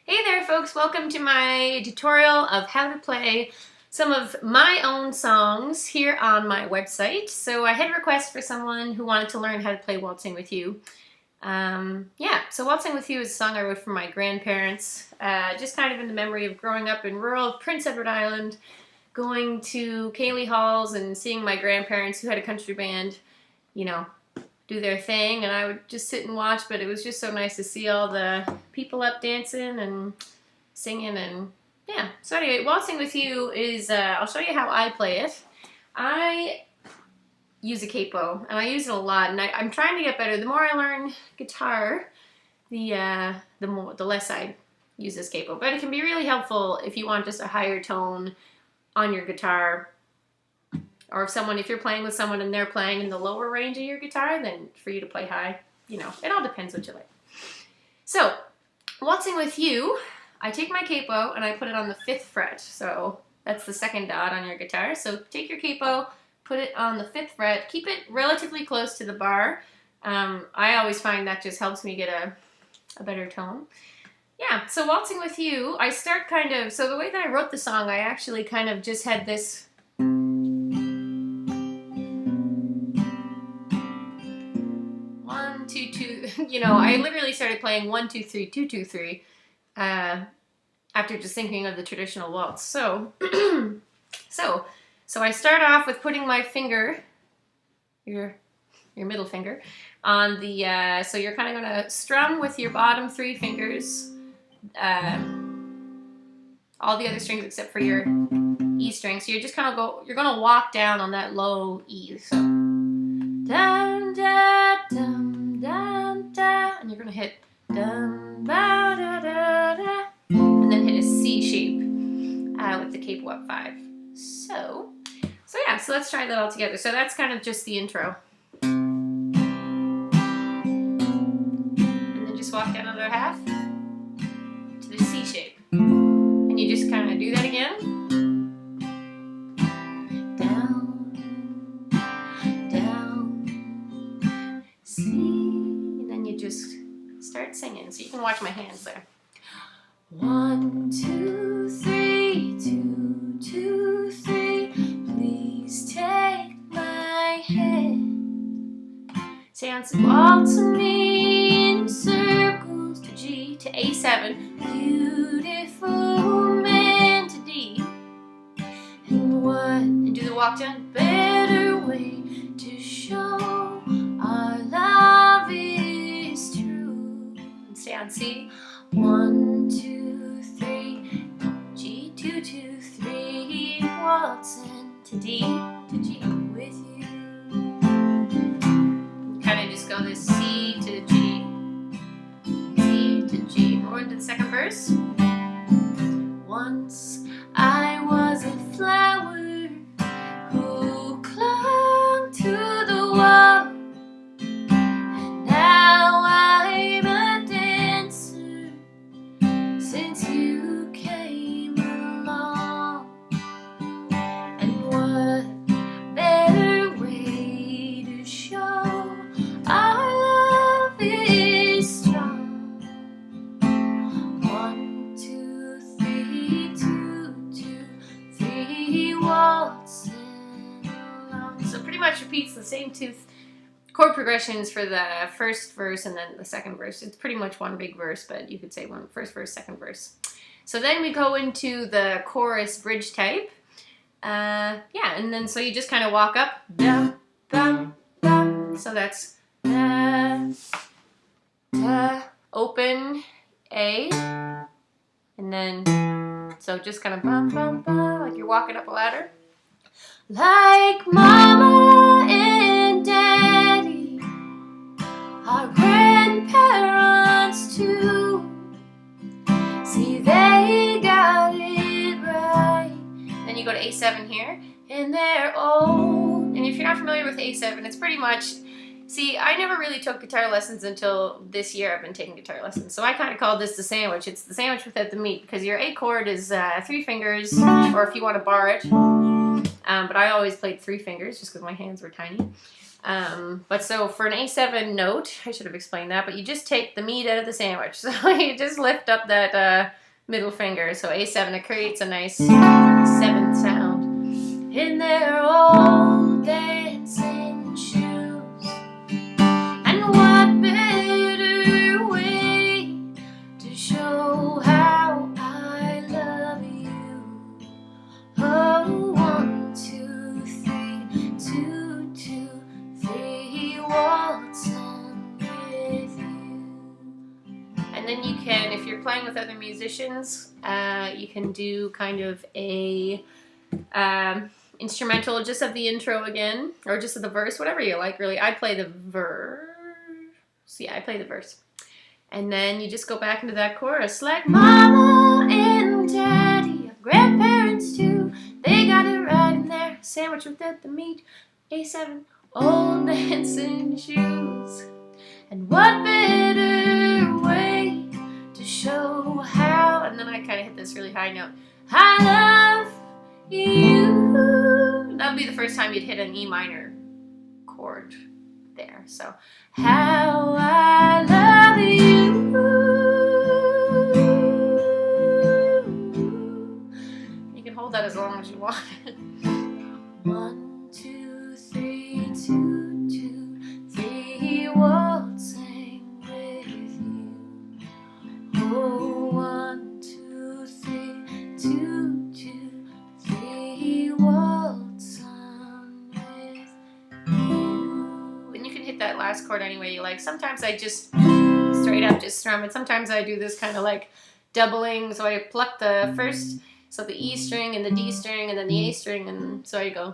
Hey there folks, welcome to my tutorial of how to play some of my own songs here on my website. So I had a request for someone who wanted to learn how to play Waltzing With You. So Waltzing With You is a song I wrote for my grandparents, just kind of in the memory of growing up in rural Prince Edward Island, going to Cayley Halls and seeing my grandparents who had a country band, do their thing, and I would just sit and watch, but it was just so nice to see all the people up dancing and singing, and yeah. So anyway, Waltzing With You is, I'll show you how I play it. I use a capo, and I use it a lot, and I'm trying to get better. The more I learn guitar, the less I use this capo, but it can be really helpful if you want just a higher tone on your guitar. Or if you're playing with someone and they're playing in the lower range of your guitar, then for you to play high, it all depends what you like. So, Waltzing With You, I take my capo and I put it on the 5th fret. So that's the 2nd dot on your guitar. So take your capo, put it on the 5th fret, keep it relatively close to the bar. I always find that just helps me get a better tone. Yeah, so Waltzing With You, I start so the way that I wrote the song, I actually kind of just had this I literally started playing 1, 2, 3, 2, 2, 3 after just thinking of the traditional waltz. So, so I start off with putting my finger, your middle finger, on the, so you're kind of going to strum with your bottom 3 fingers, all the other strings except for your E string. So you're just kind of you're going to walk down on that low E. So, dum, da, dum, dum, da, and you're going to hit dum, ba, da, da, da, and then hit a C shape with the capo up 5. So yeah, so let's try that all together. So that's kind of just the intro. And then just walk down another half to the C shape. And you just kind of do that again. Start singing, so you can watch my hands there. 1, 2, 3, 2, 2, 3. Please take my hand. Sounds waltz me in circles to G to A7. Beautiful man to D. And do the walk down. Better way to show our love is true. Stay on C. 1, 2, 3, G, 2, 2, 3, waltzing to D, to G with you. Kind of just go this C to G, C to G. We're into the 2nd verse. Once I was a flower who clung to the wall. So pretty much repeats the same 2 chord progressions for the 1st verse and then the 2nd verse. It's pretty much one big verse, but you could say 1st verse, 2nd verse. So then we go into the chorus bridge type. And then so you just kind of walk up. Dum, bum, bum. So that's da, da, open A, and then so just kind of bum, bum, bum, like you're walking up a ladder. Like Mama and Daddy, our grandparents too. See, they got it right. Then you go to A7 here, and they're old. And if you're not familiar with A7, it's pretty much, see, I never really took guitar lessons until this year. I've been taking guitar lessons. So I kind of call this the sandwich. It's the sandwich without the meat, because your A chord is 3 fingers, or if you want to bar it. But I always played 3 fingers just because my hands were tiny. But so for an A7 note, I should have explained that, but you just take the meat out of the sandwich. So you just lift up that middle finger. So A7, it creates a nice 7th sound. In their old dancing shoes, and what better way to show how I love you? Oh, 1, 2, 3, 2, 2, 3, waltzing with you. And then you can, if you're playing with other musicians, you can do kind of a instrumental just of the intro again, or just of the verse, whatever you like, really. I play the verse. Yeah, I play the verse. And then you just go back into that chorus, like mama and daddy, grandparents too. They got it right in there, sandwich without the meat. A7, old dancing shoes. And what better way to show how, and then I kind of hit this really high note, I love you. That would be the first time you'd hit an E minor chord there. So, how I love you. You can hold that as long as you want. 1, 2, 3, 2, 2, 3, waltzing with you. Oh, 1, 2, 3, 2, 2, 3, waltzing with you. And you can hit that last chord any way you like. Sometimes I just straight up just strum it. Sometimes I do this kind of like doubling, so I pluck the first, so the E string and the D string and then the A string, and so I go,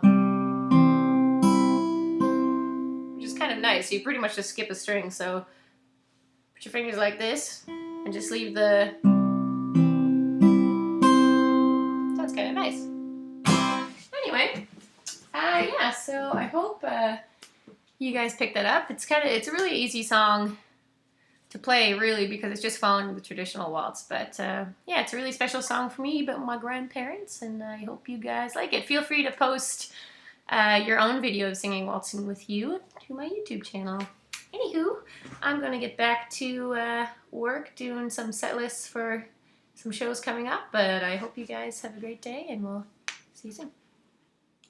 which is kind of nice. You pretty much just skip a string, so put your fingers like this and just leave the, sounds kind of nice. Anyway, yeah, so I hope you guys picked that up. It's a really easy song to play, really, because it's just following the traditional waltz. But yeah, it's a really special song for me, but my grandparents, and I hope you guys like it. Feel free to post your own video of singing Waltzing With You to my YouTube channel. Anywho, I'm going to get back to work doing some set lists for some shows coming up, but I hope you guys have a great day, and we'll see you soon.